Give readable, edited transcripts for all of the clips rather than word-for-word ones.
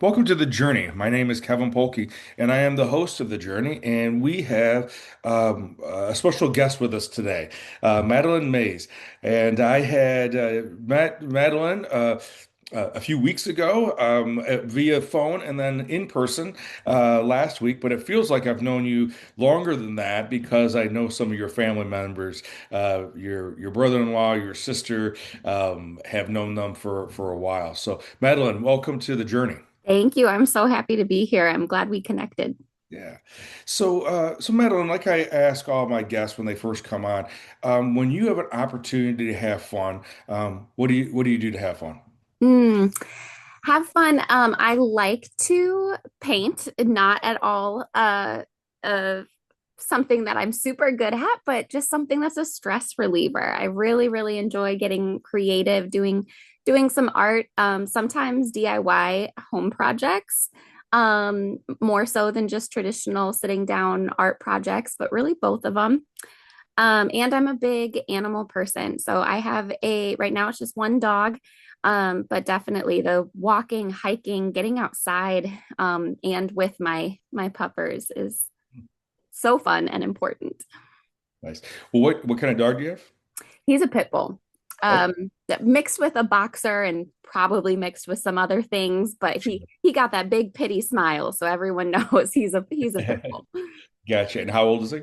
Welcome to The Journey. My name is Kevin Polkey, and I am the host of The Journey. And we have a special guest with us today, Madeline Mayze. And I had met Madeline a few weeks ago via phone and then in person last week. But it feels like I've known you longer than that because I know some of your family members, your brother-in-law, your sister, have known them for a while. So, Madeline, welcome to The Journey. Thank you. I'm so happy to be here. I'm glad we connected. Yeah. So Madeline, like I ask all my guests when they first come on, when you have an opportunity to have fun, what do you do to have fun? Mm, have fun. I like to paint, not at all uh, something that I'm super good at, but just something that's a stress reliever. I really, really enjoy getting creative, doing some art, sometimes DIY home projects, more so than just traditional sitting down art projects, but really both of them. And I'm a big animal person. So I have right now it's just one dog, but definitely the walking, hiking, getting outside, and with my puppers is so fun and important. Nice. Well, what kind of dog do you have? He's a pit bull, Oh, um, that mixed with a boxer and probably mixed with some other things, but he got that big pity smile, so everyone knows he's a pit bull. gotcha. And how old is he?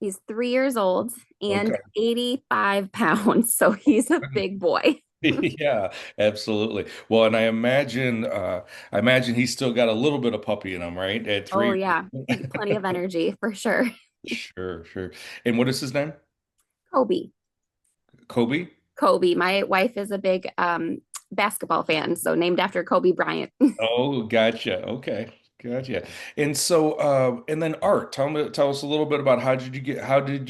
He's 3 years old and Okay. 85 pounds, so he's a big boy. Yeah, absolutely. Well, and I imagine he's still got a little bit of puppy in him, right? At Oh three. yeah, plenty of energy for sure. Sure, sure. And what is his name? Kobe. Kobe? Kobe. My wife is a big basketball fan, so named after Kobe Bryant. Oh, gotcha. Okay. Gotcha. And so and then art. Tell us a little bit about how did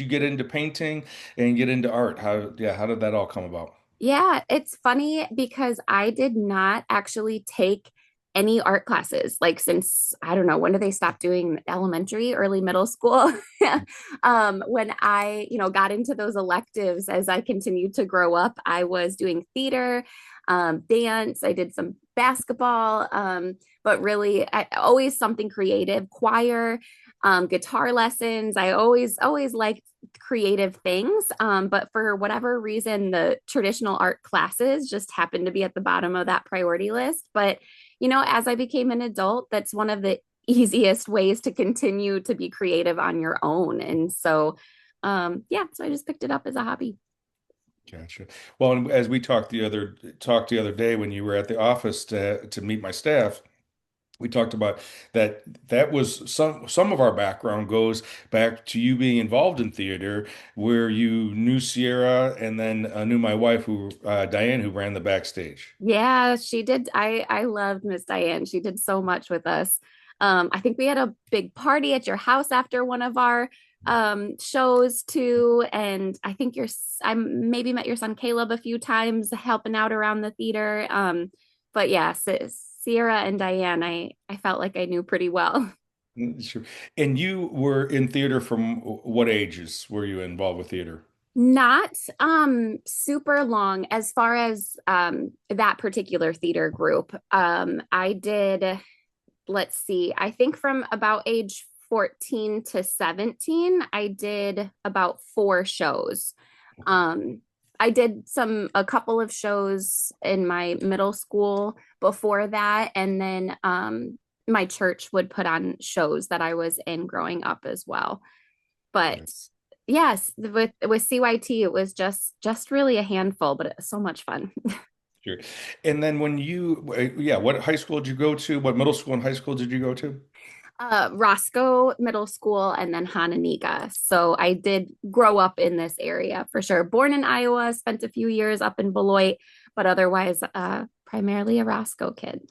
you get into painting and get into art? How did that all come about? Yeah, it's funny because I did not actually take any art classes like since I don't know when did they stop doing elementary, early middle school. When I got into those electives as I continued to grow up, I was doing theater, dance, I did some basketball, but really always something creative, choir, guitar lessons. I always liked creative things. But for whatever reason, the traditional art classes just happened to be at the bottom of that priority list. But, as I became an adult, that's one of the easiest ways to continue to be creative on your own. And so, yeah, so I just picked it up as a hobby. Gotcha. Well, and as we talked the other day when you were at the office to meet my staff, we talked about that was some of our background goes back to you being involved in theater, where you knew Sierra and then knew my wife, who Diane, who ran the backstage. Yeah, she did. I loved Miss Diane. She did so much with us. I think we had a big party at your house after one of our shows too. And I think I maybe met your son Caleb a few times helping out around the theater. But yeah, Sierra and Diane, I felt like I knew pretty well. Sure. And you were in theater from what ages were you involved with theater? Not super long as far as that particular theater group. I did, let's see, I think from about age 14 to 17, I did about 4 shows. Um, I did a couple of shows in my middle school before that, and then my church would put on shows that I was in growing up as well. But yes, with CYT, it was just really a handful, but it was so much fun. Sure. And then yeah, what high school did you go to? What middle school and high school did you go to? Roscoe Middle School and then Hananiga. So I did grow up in this area for sure. Born in Iowa, spent a few years up in Beloit, but otherwise, primarily a Roscoe kid.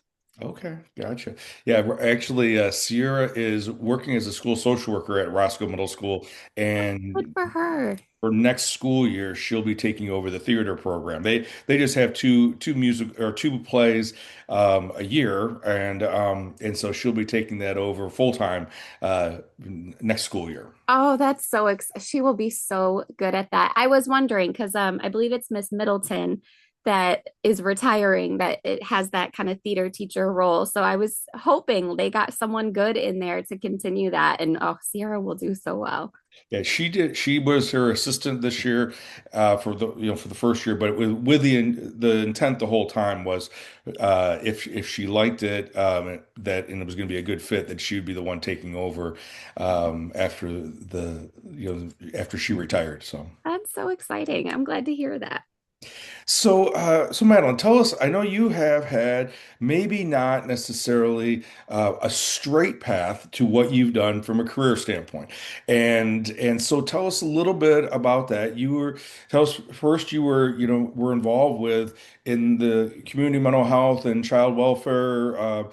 Okay, gotcha. Yeah, actually, Sierra is working as a school social worker at Roscoe Middle School, Good and for her. for next school year, she'll be taking over the theater program. They just have two music or two plays a year, and so she'll be taking that over full time next school year. Oh, that's she will be so good at that. I was wondering because I believe it's Miss Middleton that is retiring that it has that kind of theater teacher role. So I was hoping they got someone good in there to continue that. And oh, Sierra will do so well. Yeah, she did. She was her assistant this year, for for the first year, but with the intent the whole time was, if she liked it, that and it was going to be a good fit, that she would be the one taking over, after after she retired. So. That's so exciting. I'm glad to hear that. So Madeline, tell us. I know you have had maybe not necessarily a straight path to what you've done from a career standpoint, and so tell us a little bit about that. Tell us first. You were involved with in the community mental health and child welfare,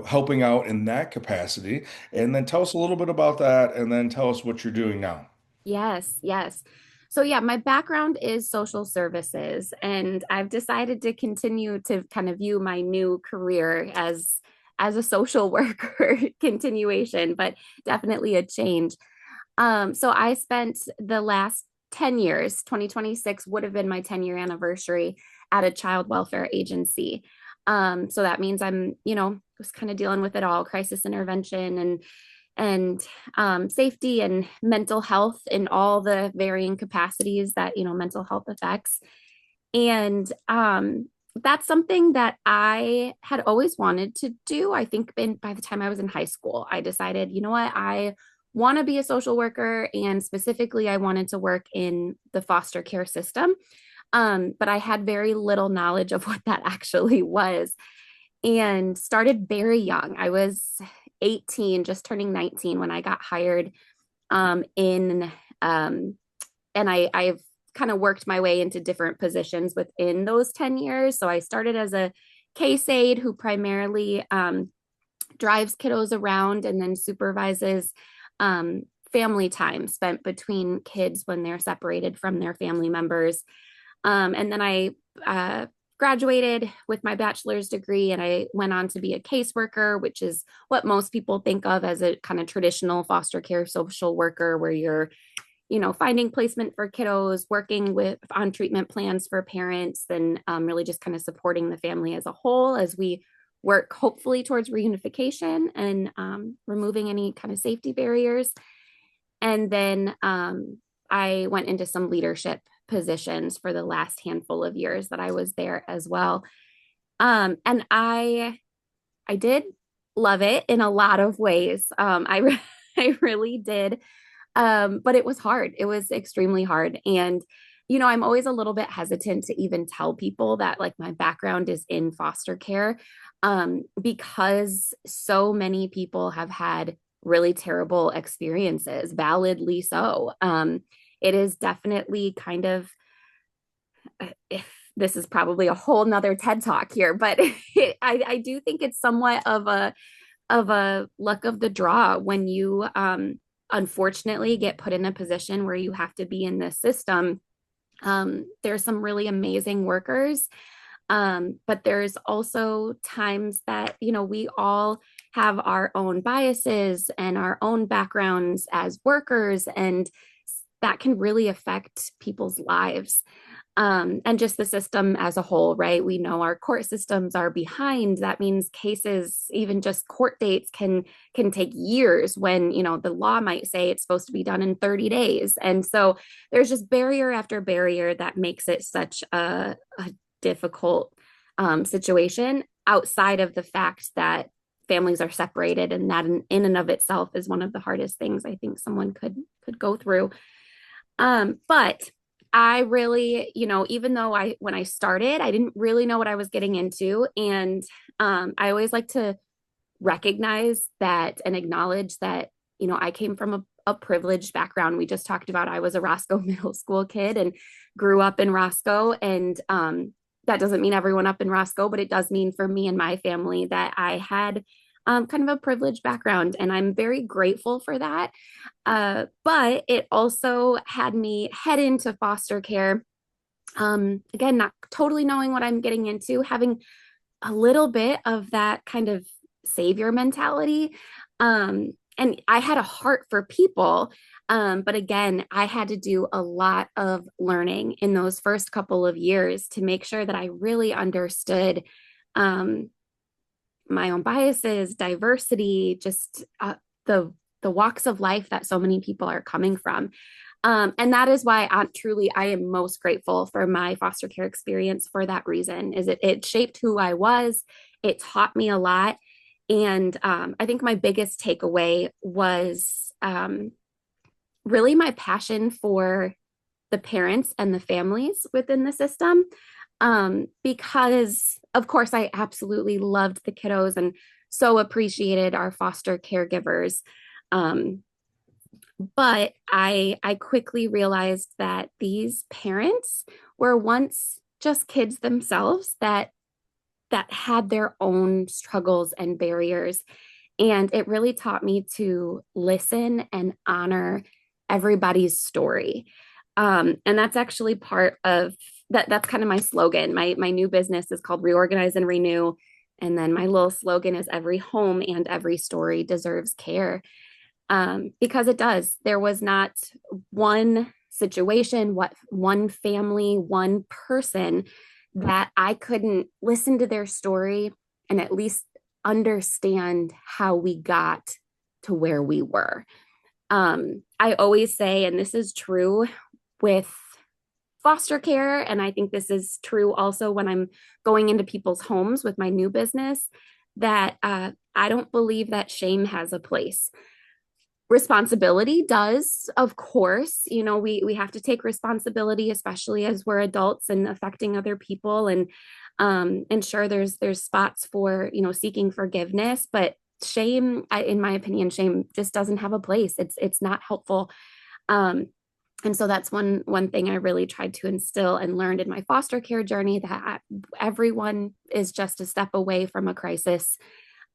helping out in that capacity, and then tell us a little bit about that, and then tell us what you're doing now. Yes, yes. So yeah, my background is social services, and I've decided to continue to kind of view my new career as a social worker continuation, but definitely a change. So I spent the last 10 years, 2026 would have been my 10-year anniversary at a child welfare agency. So that means I'm, was kind of dealing with it all, crisis intervention and safety and mental health in all the varying capacities that, mental health affects. And that's something that I had always wanted to do. I think by the time I was in high school, I decided, you know what, I want to be a social worker. And specifically, I wanted to work in the foster care system. But I had very little knowledge of what that actually was and started very young. I was 18, just turning 19 when I got hired in and I've kind of worked my way into different positions within those 10 years. So I started as a case aide who primarily drives kiddos around and then supervises family time spent between kids when they're separated from their family members. And then I graduated with my bachelor's degree and I went on to be a caseworker, which is what most people think of as a kind of traditional foster care social worker, where you're, finding placement for kiddos, working with on treatment plans for parents, and really just kind of supporting the family as a whole as we work hopefully towards reunification and removing any kind of safety barriers. And then I went into some leadership positions for the last handful of years that I was there as well. And I did love it in a lot of ways. I really did. But it was hard. It was extremely hard. And, I'm always a little bit hesitant to even tell people that like my background is in foster care, because so many people have had really terrible experiences, validly so. It is definitely kind of, if this is probably a whole nother TED talk here, but I do think it's somewhat of a luck of the draw when you unfortunately get put in a position where you have to be in this system. There's some really amazing workers, but there's also times that, we all have our own biases and our own backgrounds as workers, and that can really affect people's lives. And just the system as a whole, right? We know our court systems are behind. That means cases, even just court dates, can take years when the law might say it's supposed to be done in 30 days. And so there's just barrier after barrier that makes it such a difficult situation outside of the fact that families are separated, and that in and of itself is one of the hardest things I think someone could go through. But I really, even though when I started, I didn't really know what I was getting into. And I always like to recognize that and acknowledge that, I came from a privileged background. We just talked about I was a Roscoe middle school kid and grew up in Roscoe. And that doesn't mean everyone up in Roscoe, but it does mean for me and my family that I had kind of a privileged background. And I'm very grateful for that. But it also had me head into foster care. Again, not totally knowing what I'm getting into, having a little bit of that kind of savior mentality. And I had a heart for people. But again, I had to do a lot of learning in those first couple of years to make sure that I really understood um, my own biases, diversity, just the walks of life that so many people are coming from. And that is why I am most grateful for my foster care experience for that reason. Is it shaped who I was, it taught me a lot, and I think my biggest takeaway was really my passion for the parents and the families within the system. Because, of course, I absolutely loved the kiddos and so appreciated our foster caregivers. Um, but I quickly realized that these parents were once just kids themselves that had their own struggles and barriers. And it really taught me to listen and honor everybody's story. And that's actually part of that's kind of my slogan. My new business is called Reorganize and Renew. And then my little slogan is every home and every story deserves care. Because it does. There was not one situation, what one family, one person that I couldn't listen to their story and at least understand how we got to where we were. I always say, and this is true with foster care, and I think this is true also when I'm going into people's homes with my new business, that I don't believe that shame has a place. Responsibility does, of course. We have to take responsibility, especially as we're adults and affecting other people, and sure, there's spots for seeking forgiveness, but shame, in my opinion, shame just doesn't have a place. It's not helpful. And so that's one thing I really tried to instill and learned in my foster care journey, that everyone is just a step away from a crisis.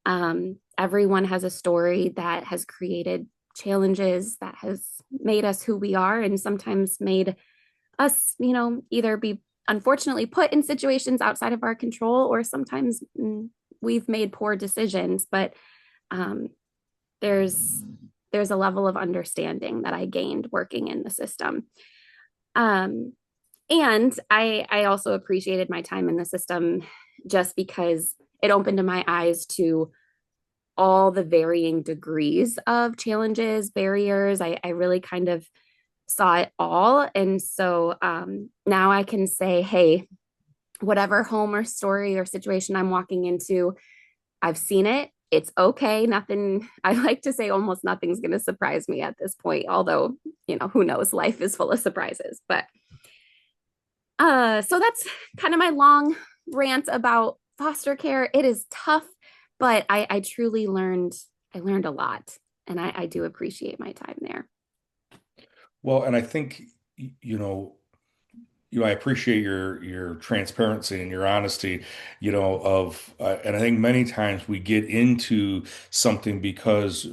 Everyone has a story that has created challenges, that has made us who we are, and sometimes made us, either be unfortunately put in situations outside of our control, or sometimes we've made poor decisions. But um, there's there's a level of understanding that I gained working in the system. Um, and I also appreciated my time in the system just because it opened my eyes to all the varying degrees of challenges, barriers. I really kind of saw it all. And so now I can say, hey, whatever home or story or situation I'm walking into, I've seen it. It's okay. Nothing, I like to say almost nothing's going to surprise me at this point, although, who knows, life is full of surprises. But so that's kind of my long rant about foster care. It is tough, but I truly I learned a lot, and I do appreciate my time there. Well, and I think, you know, I appreciate your transparency and your honesty, and I think many times we get into something because,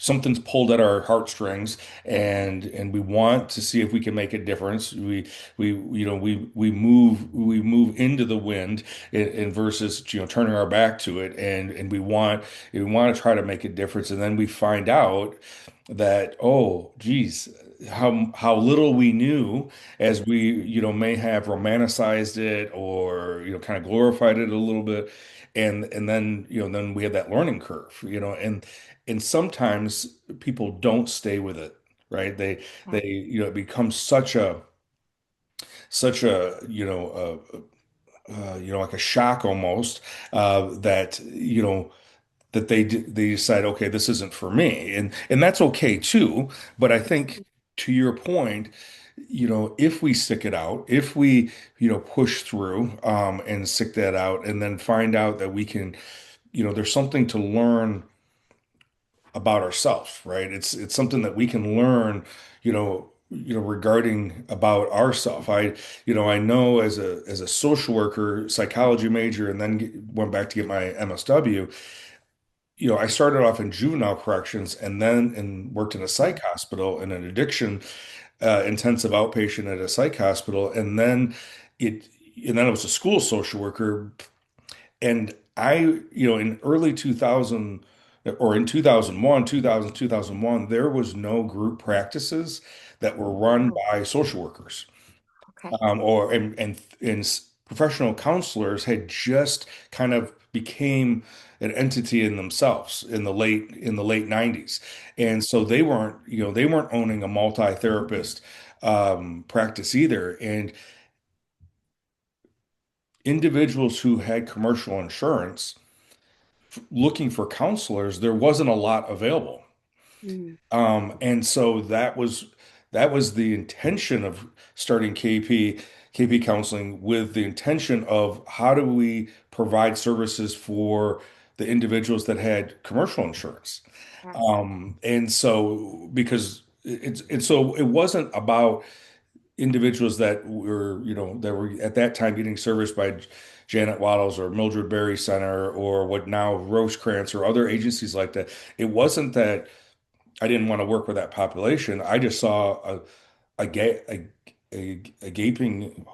something's pulled at our heartstrings, and we want to see if we can make a difference. We move into the wind, and versus, turning our back to it, and we want to try to make a difference, and then we find out that, oh, geez, how little we knew, as we, may have romanticized it, or, kind of glorified it a little bit. And then, then we have that learning curve, and sometimes people don't stay with it, right? It becomes such a, like a shock almost, that, they decide, okay, this isn't for me, and that's okay too. But I think, to your point, if we stick it out, if we, push through, and stick that out, and then find out that we can, there's something to learn about ourselves, right? It's something that we can learn, regarding about ourselves. I know, as a social worker, psychology major, and then went back to get my MSW. I started off in juvenile corrections, and worked in a psych hospital, in an addiction, intensive outpatient at a psych hospital, it and then I was a school social worker, and I, in early 2000. or in 2001, 2000, 2001, there was no group practices that were run Oh, by social workers. okay. Or professional counselors had just kind of became an entity in themselves in the late 90s. And so they weren't owning a multi-therapist practice either. And individuals who had commercial insurance looking for counselors, there wasn't a lot available. Mm, And so that was the intention of starting KP counseling, with the intention of how do we provide services for the individuals that had commercial insurance. yes. And so so it wasn't about individuals that were, that were at that time getting serviced by Janet Waddles or Mildred Berry Center or what now Rosecrance or other agencies like that. It wasn't that I didn't want to work with that population. I just saw a, ga a gaping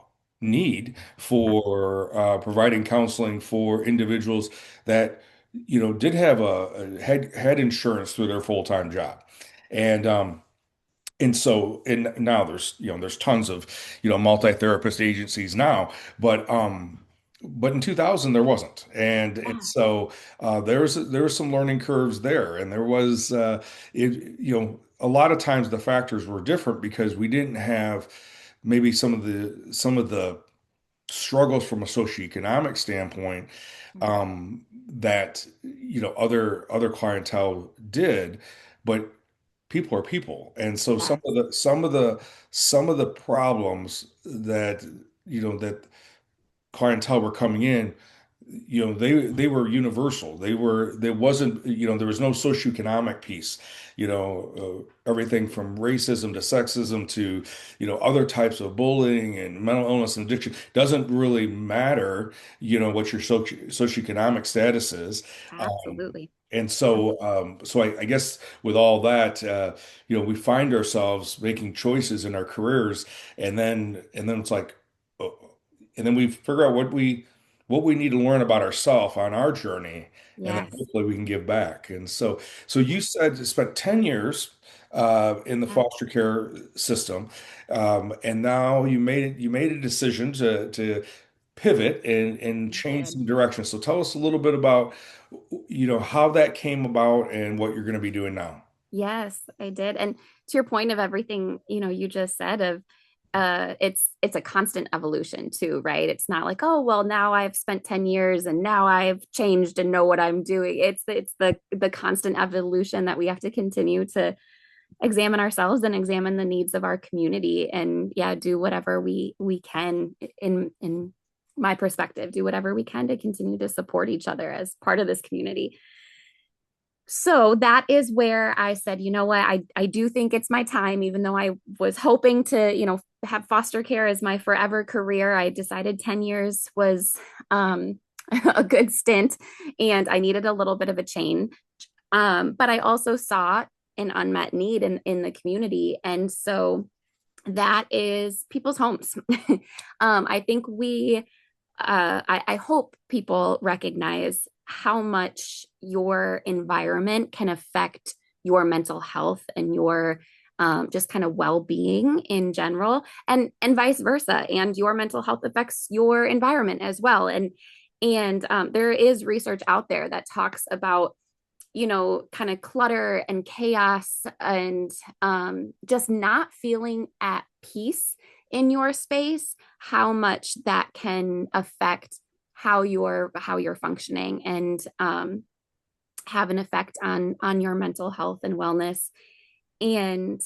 need Yeah. for providing counseling for individuals that, did have had insurance through their full-time job. And and now there's tons of, multi-therapist agencies now, but in 2000 there wasn't. And Yeah. so there was some learning curves there, and there was a lot of times the factors were different because we didn't have maybe some of the struggles from a socioeconomic standpoint that other clientele did, but people are people. And so Yes. some of the problems that that clientele were coming in, they were universal. There wasn't, there was no socioeconomic piece, everything from racism to sexism to, other types of bullying and mental illness and addiction doesn't really matter, what your socioeconomic status is. Um, Absolutely. and Yeah. so I guess with all that, we find ourselves making choices in our careers, and then it's like, oh, and then we figure out what we need to learn about ourselves on our journey, and then Yes. hopefully we can give back. And so you said you spent 10 years in the Yeah. foster care system, and now you made a decision to pivot and I change did. some direction. So tell us a little bit about, how that came about and what you're going to be doing now. Yes, I did. And to your point of everything, you just said of it's a constant evolution too, right? It's not like, oh, well, now I've spent 10 years and now I've changed and know what I'm doing. It's the constant evolution that we have to continue to examine ourselves and examine the needs of our community and yeah, do whatever we can in my perspective, do whatever we can to continue to support each other as part of this community. So that is where I said, you know what, I do think it's my time, even though I was hoping to, have foster care as my forever career. I decided 10 years was a good stint and I needed a little bit of a change. But I also saw an unmet need in the community. And so that is people's homes. I think I hope people recognize how much your environment can affect your mental health and your just kind of well-being in general, and vice versa. And your mental health affects your environment as well. And there is research out there that talks about kind of clutter and chaos and just not feeling at peace in your space, how much that can affect how you're functioning and have an effect on your mental health and wellness. And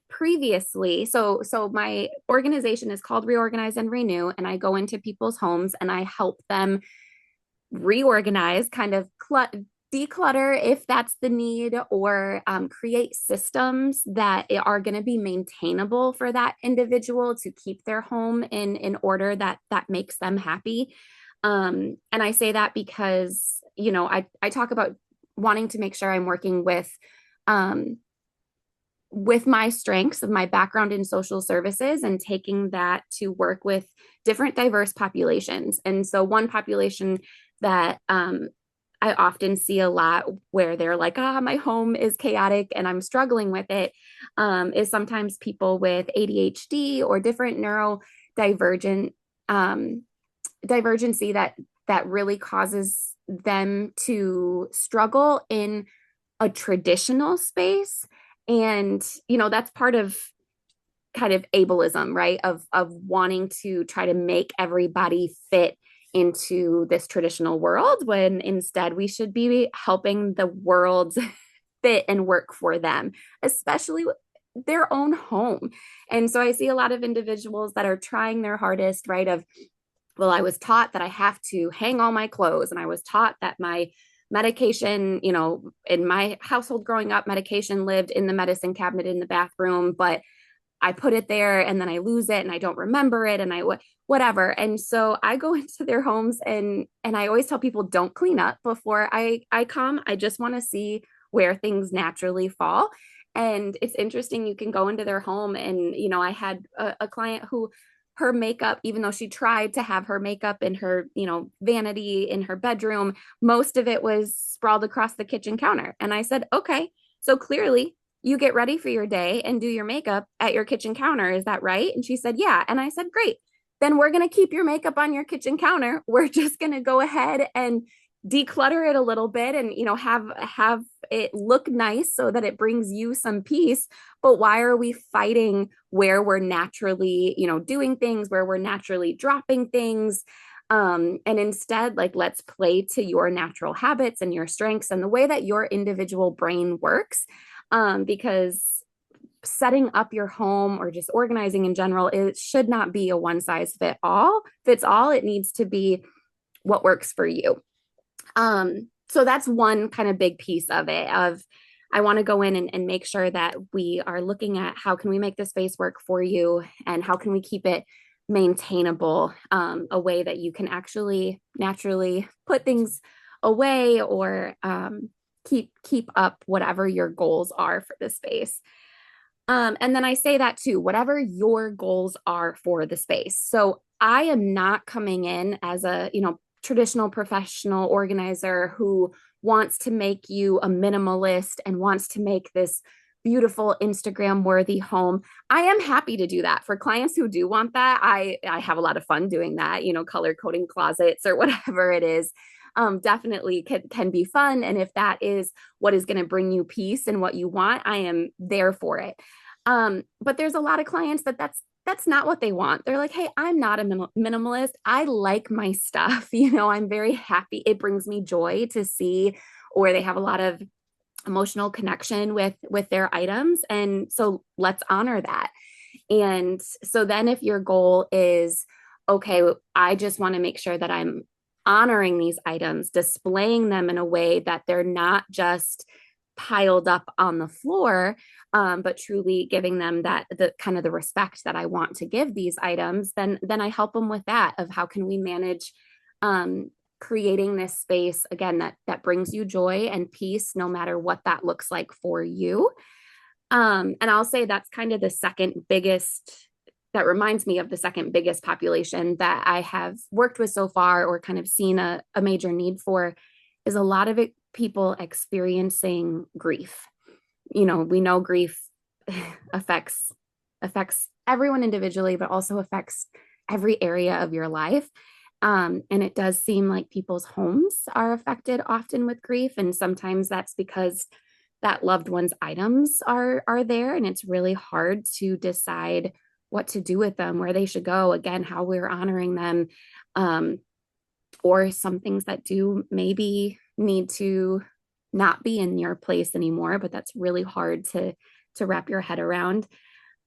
previously, so my organization is called Reorganize and Renew, and I go into people's homes and I help them reorganize, kind of declutter if that's the need, or create systems that are going to be maintainable for that individual to keep their home in order that makes them happy. And I say that because I talk about wanting to make sure I'm working um, with my strengths of my background in social services and taking that to work with different diverse populations. And so one population that I often see a lot where they're like, ah, my home is chaotic and I'm struggling with it, is sometimes people with ADHD or different neurodivergent um, divergency that really causes them to struggle in a traditional space. And, that's part of kind of ableism, right? Of wanting to try to make everybody fit into this traditional world when instead we should be helping the world fit and work for them, especially their own home. And so I see a lot of individuals that are trying their hardest, right? Of, well, I was taught that I have to hang all my clothes, and I was taught that my medication, in my household growing up, medication lived in the medicine cabinet in the bathroom, but I put it there and then I lose it and I don't remember it and whatever. And so I go into their homes and I always tell people don't clean up before I come. I just want to see where things naturally fall. And it's interesting, you can go into their home and I had a client who her makeup, even though she tried to have her makeup in her, vanity in her bedroom, most of it was sprawled across the kitchen counter. And I said, okay, so clearly you get ready for your day and do your makeup at your kitchen counter. Is that right? And she said, yeah. And I said, great. Then we're going to keep your makeup on your kitchen counter. We're just going to go ahead and declutter it a little bit and have it look nice so that it brings you some peace. But why are we fighting where we're naturally doing things, where we're naturally dropping things? And instead, like, let's play to your natural habits and your strengths and the way that your individual brain works. Because setting up your home or just organizing in general, it should not be a one size fits all. It needs to be what works for you. So that's one kind of big piece of it. Of I want to go in and make sure that we are looking at how can we make the space work for you and how can we keep it maintainable, a way that you can actually naturally put things away or keep up whatever your goals are for the space. And then I say that too, whatever your goals are for the space. So I am not coming in as a, traditional professional organizer who wants to make you a minimalist and wants to make this beautiful Instagram worthy home. I am happy to do that for clients who do want that. I have a lot of fun doing that, color coding closets or whatever it is. Definitely can be fun. And if that is what is going to bring you peace and what you want, I am there for it. But there's a lot of clients that's not what they want. They're like, hey, I'm not a minimalist. I like my stuff. I'm very happy. It brings me joy to see, or they have a lot of emotional connection with their items. And so let's honor that. And so then if your goal is, okay, I just want to make sure that I'm honoring these items, displaying them in a way that they're not just piled up on the floor, but truly giving them the kind of the respect that I want to give these items, then I help them with that of how can we manage creating this space again that brings you joy and peace, no matter what that looks like for you. And I'll say that's kind of the second biggest. That reminds me of the second biggest population that I have worked with so far, or kind of seen a major need for, is a lot of people experiencing grief. We know grief affects everyone individually, but also affects every area of your life. And it does seem like people's homes are affected often with grief. And sometimes that's because that loved one's items are there. And it's really hard to decide what to do with them, where they should go, again, how we're honoring them. Or some things that do maybe need to not be in your place anymore, but that's really hard to wrap your head around.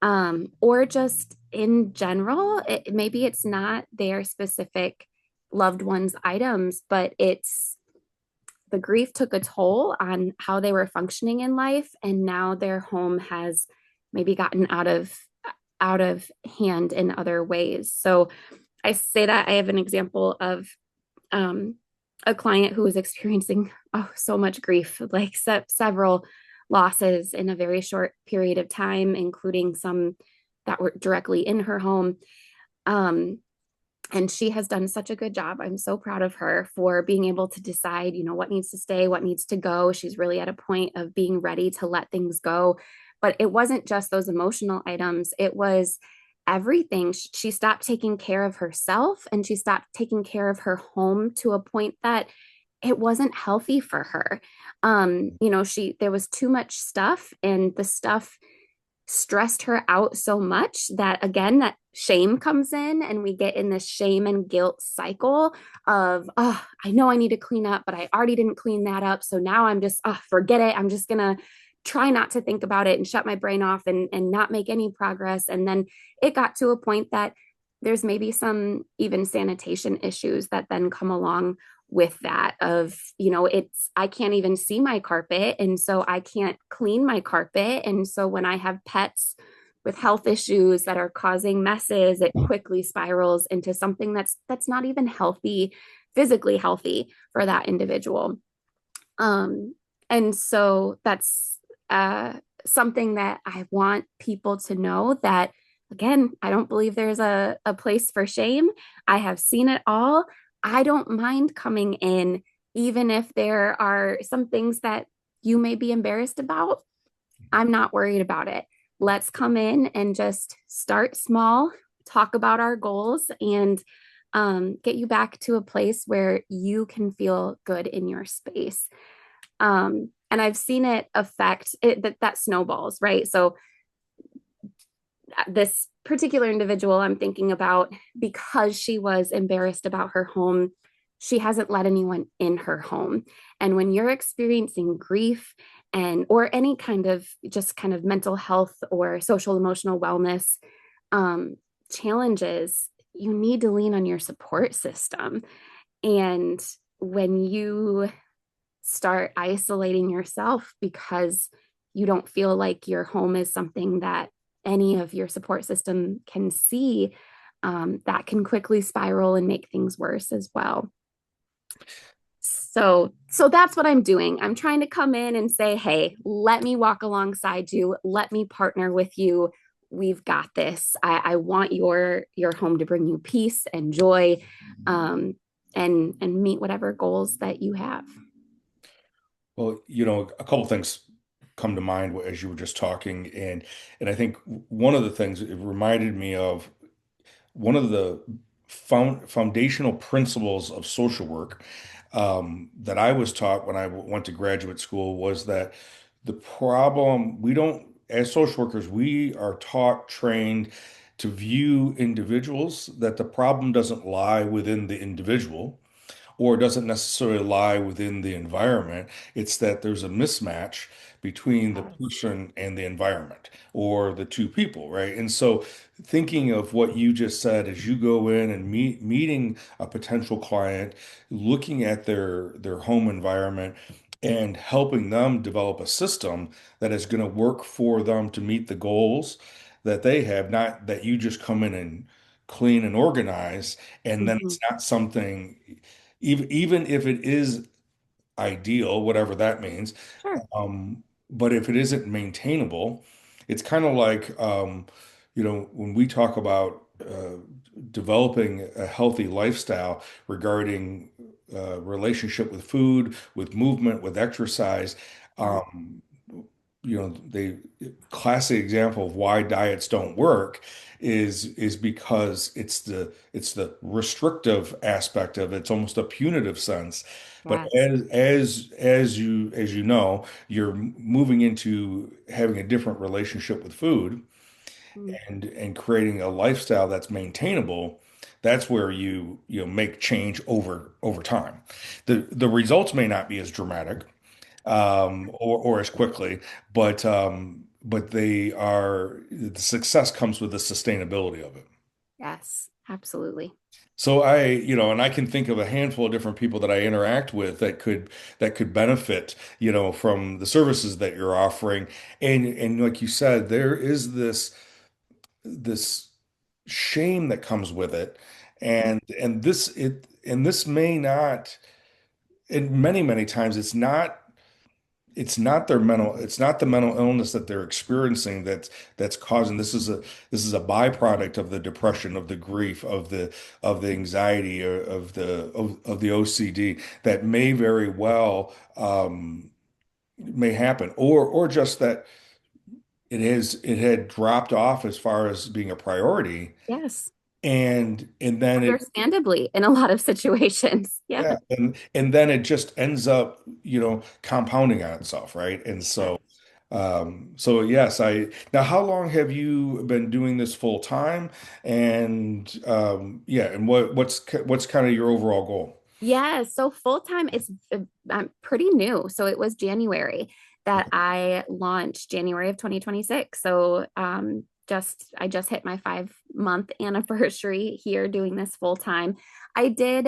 Or just in general, maybe it's not their specific loved ones' items, but it's the grief took a toll on how they were functioning in life, and now their home has maybe gotten out of hand in other ways. So I say that I have an example of a client who was experiencing so much grief, like several losses in a very short period of time, including some that were directly in her home. And she has done such a good job. I'm so proud of her for being able to decide, what needs to stay, what needs to go. She's really at a point of being ready to let things go. But it wasn't just those emotional items, it was everything. She stopped taking care of herself and she stopped taking care of her home to a point that it wasn't healthy for her. She there was too much stuff, and the stuff stressed her out so much that, again, that shame comes in, and we get in this shame and guilt cycle of, oh, I know I need to clean up, but I already didn't clean that up, so now I'm just, oh, forget it, I'm just gonna try not to think about it and shut my brain off and not make any progress. And then it got to a point that there's maybe some even sanitation issues that then come along with that, of, it's, I can't even see my carpet, and so I can't clean my carpet, and so when I have pets with health issues that are causing messes, it quickly spirals into something that's not even healthy, physically healthy for that individual. And so that's something that I want people to know, that, again, I don't believe there's a place for shame. I have seen it all. I don't mind coming in, even if there are some things that you may be embarrassed about. I'm not worried about it. Let's come in and just start small, talk about our goals, and get you back to a place where you can feel good in your space. And I've seen it affect it, that snowballs, right? So this particular individual I'm thinking about, because she was embarrassed about her home, she hasn't let anyone in her home. And when you're experiencing grief and or any kind of just kind of mental health or social emotional wellness um, challenges, you need to lean on your support system. And when you start isolating yourself because you don't feel like your home is something that any of your support system can see, that can quickly spiral and make things worse as well. So that's what I'm doing. I'm trying to come in and say, hey, let me walk alongside you. Let me partner with you. We've got this. I want your home to bring you peace and joy, and meet whatever goals that you have. Well, a couple things come to mind as you were just talking, and I think one of the things it reminded me of one of the foundational principles of social work that I was taught when I went to graduate school was that the problem we don't, as social workers, we are taught, trained to view individuals that the problem doesn't lie within the individual or doesn't necessarily lie within the environment. It's that there's a mismatch between the Yes. person and the environment or the two people, right? And so thinking of what you just said as you go in and meeting a potential client, looking at their home environment and helping them develop a system that is going to work for them to meet the goals that they have, not that you just come in and clean and organize and then Mm-hmm. it's not something, even if it is ideal, whatever that means, Sure. but if it isn't maintainable, it's kind of like, when we talk about developing a healthy lifestyle regarding relationship with food, with movement, with exercise. Yeah. um, they classic example of why diets don't work is because it's the restrictive aspect of it. It's almost a punitive sense. But Yes. as you know, you're moving into having a different relationship with food Mm. and creating a lifestyle that's maintainable. That's where you make change over time. The results may not be as dramatic or as quickly, but the success comes with the sustainability of it. Yes, absolutely. So and I can think of a handful of different people that I interact with that could benefit, from the services that you're offering. And like you said, there is this shame that comes with it. And this may not, and many, many times it's not it's not the mental illness that they're experiencing that's causing this is a byproduct of the depression, of the grief, of the anxiety, or of the OCD that may very well may happen, or just that it had dropped off as far as being a priority, Yes, and then it understandably in a lot of situations. Yeah. yeah, and then it just ends up, compounding on itself, right? And Yes. so yes, I now how long have you been doing this full time? And yeah, and what's kind of your overall goal? Yeah, so full time, I'm pretty new. So it was January that Okay. I launched, January of 2026. So I just hit my 5 month anniversary here doing this full time. I did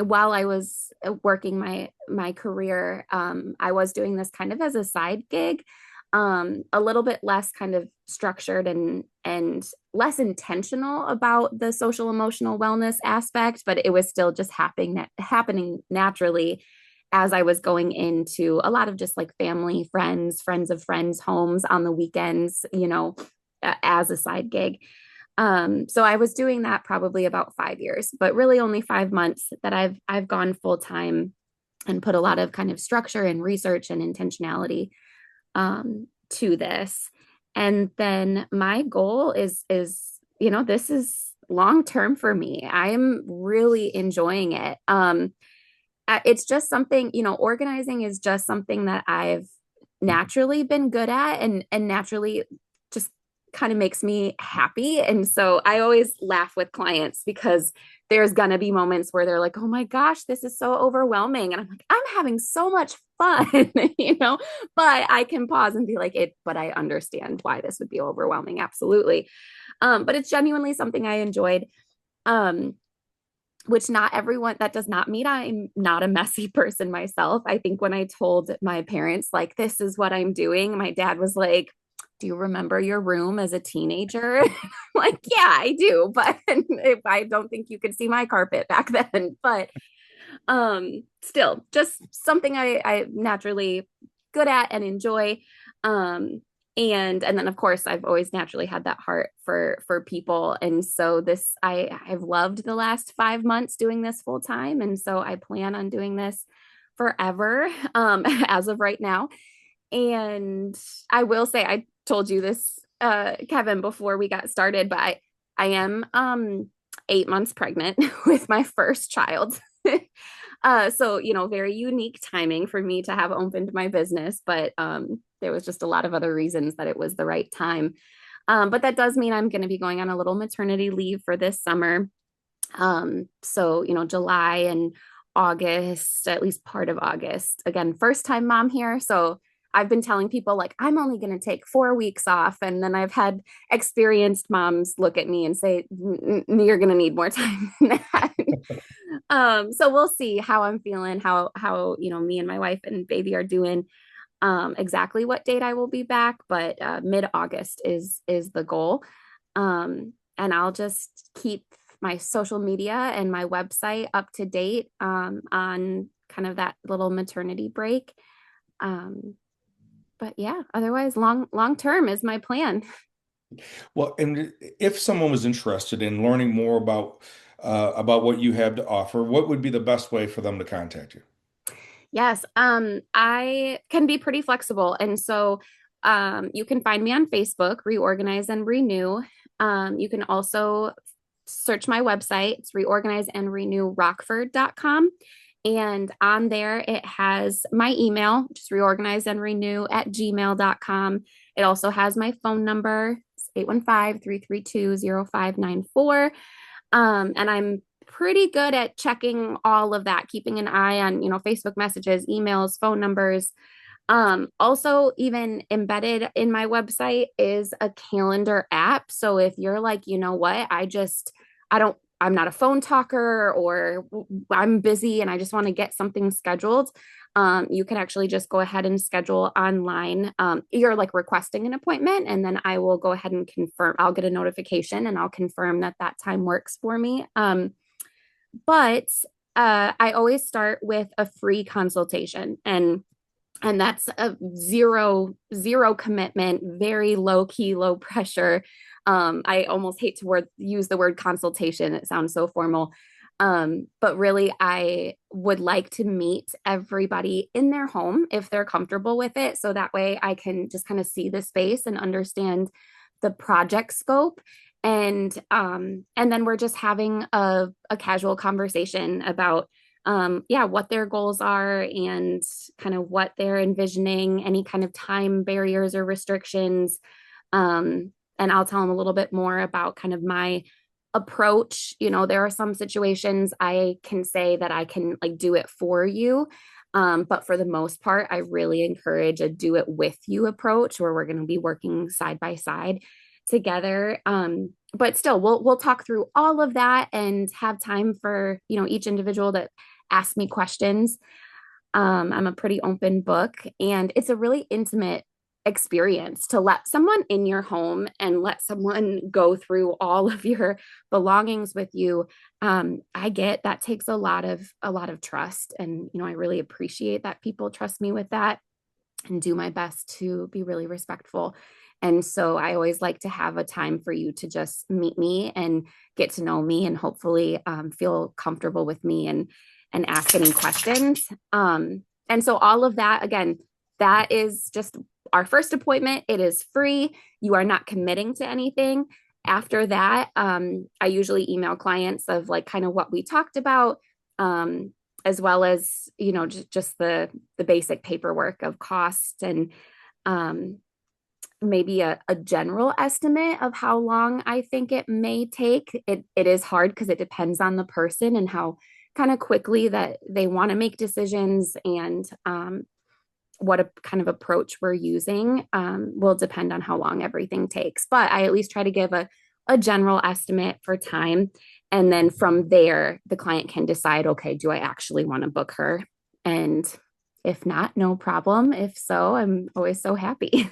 while I was working my career, I was doing this kind of as a side gig, a little bit less kind of structured and less intentional about the social emotional wellness aspect, but it was still just happening naturally as I was going into a lot of just like family, friends of friends' homes on the weekends, as a side gig. So I was doing that probably about 5 years, but really only 5 months that I've gone full time and put a lot of kind of structure and research and intentionality to this. And then my goal is this is long term for me. I am really enjoying it. It's just something, organizing is just something that I've naturally been good at and naturally just kind of makes me happy. And so I always laugh with clients because there's going to be moments where they're like, "Oh my gosh, this is so overwhelming." And I'm like, "I'm having so much fun," but I can pause and be like, but I understand why this would be overwhelming. Absolutely. But it's genuinely something I enjoyed. Um, which not everyone, that does not mean I'm not a messy person myself. I think when I told my parents, like, this is what I'm doing, my dad was like, "Do you remember your room as a teenager?" I'm like, "Yeah, I do, but if I don't think you could see my carpet back then." But still just something I naturally good at and enjoy. um and then of course I've always naturally had that heart for people, and so I've loved the last 5 months doing this full time, and so I plan on doing this forever, as of right now. And I will say, I told you this, Kevin, before we got started, but I am 8 months pregnant with my first child. So, very unique timing for me to have opened my business, but there was just a lot of other reasons that it was the right time. But that does mean I'm going to be going on a little maternity leave for this summer. So, July and August, at least part of August. Again, first time mom here. So I've been telling people like I'm only going to take 4 weeks off. And then I've had experienced moms look at me and say, You're going to need more time than that." So we'll see how I'm feeling, how me and my wife and baby are doing, exactly what date I will be back, but mid-August is the goal. And I'll just keep my social media and my website up to date, on kind of that little maternity break. Um, but yeah, otherwise long term is my plan. Well, and if someone was interested in learning more about what you have to offer, what would be the best way for them to contact you? Yes, I can be pretty flexible. And so you can find me on Facebook, Reorganize and Renew. You can also search my website. It's reorganizeandrenewrockford.com. And on there, it has my email, just reorganizeandrenew@gmail.com. It also has my phone number. It's 815-332-0594. And I'm pretty good at checking all of that, keeping an eye on, Facebook messages, emails, phone numbers. Also, even embedded in my website is a calendar app. So if you're like, you know what, I don't, I'm not a phone talker, or I'm busy and I just want to get something scheduled, you can actually just go ahead and schedule online. You're like requesting an appointment, and then I will go ahead and confirm. I'll get a notification and I'll confirm that that time works for me. But I always start with a free consultation. And And that's a zero commitment, very low key, low pressure. I almost hate to use the word consultation. It sounds so formal. But really, I would like to meet everybody in their home if they're comfortable with it. So that way I can just kind of see the space and understand the project scope. And then we're just having a casual conversation about yeah, what their goals are and kind of what they're envisioning, any kind of time barriers or restrictions. And I'll tell them a little bit more about kind of my approach. You know, there are some situations I can say that I can like do it for you. But for the most part, I really encourage a do it with you approach where we're going to be working side by side together. But still, we'll talk through all of that and have time for each individual to ask me questions. I'm a pretty open book, and it's a really intimate experience to let someone in your home and let someone go through all of your belongings with you. I get that takes a lot of trust, and I really appreciate that people trust me with that and do my best to be really respectful. And so I always like to have a time for you to just meet me and get to know me and hopefully feel comfortable with me and ask any questions. And so all of that, again, that is just our first appointment. It is free. You are not committing to anything. After that, I usually email clients of like kind of what we talked about, as well as just the basic paperwork of cost and um, maybe a general estimate of how long I think it may take. It is hard because it depends on the person and how kind of quickly that they want to make decisions, and what a kind of approach we're using will depend on how long everything takes. But I at least try to give a general estimate for time. And then from there, the client can decide, okay, do I actually want to book her? And if not, no problem. If so, I'm always so happy.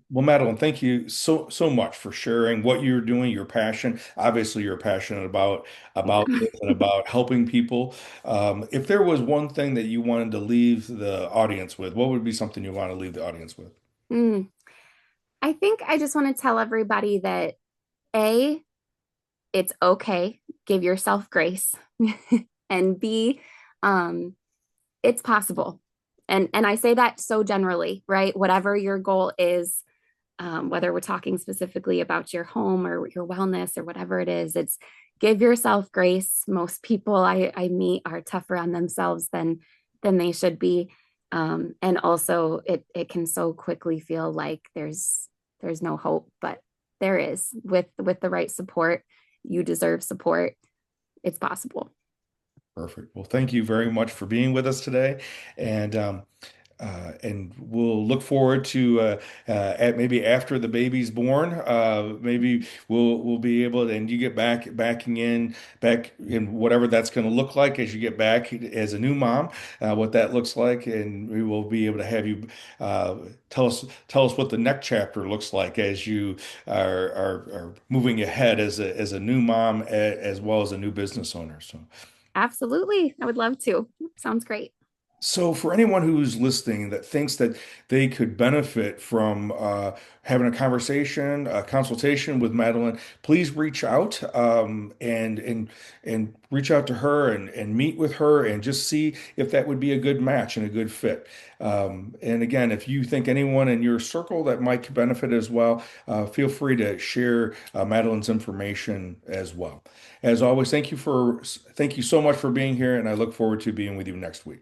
Well, Madeline, thank you so much for sharing what you're doing, your passion. Obviously, you're passionate about this and about helping people. If there was one thing that you wanted to leave the audience with, what would be something you want to leave the audience with? Mm. I think I just want to tell everybody that A, it's okay. Give yourself grace. And B, um, it's possible. And I say that so generally, right? Whatever your goal is, whether we're talking specifically about your home or your wellness or whatever it is, it's give yourself grace. Most people I meet are tougher on themselves than they should be. And also it can so quickly feel like there's no hope, but there is with the right support. You deserve support. It's possible. Perfect. Well, thank you very much for being with us today, and and we'll look forward to at maybe after the baby's born. Maybe we'll be able to, and you get back in whatever that's going to look like as you get back as a new mom, what that looks like, and we will be able to have you uh, tell us what the next chapter looks like as you are moving ahead as a new mom as well as a new business owner. So. Absolutely. I would love to. Sounds great. So, for anyone who's listening that thinks that they could benefit from having a conversation, a consultation with Madeline, please reach out and reach out to her and meet with her and just see if that would be a good match and a good fit. And again, if you think anyone in your circle that might benefit as well, feel free to share Madeline's information as well. As always, thank you so much for being here, and I look forward to being with you next week.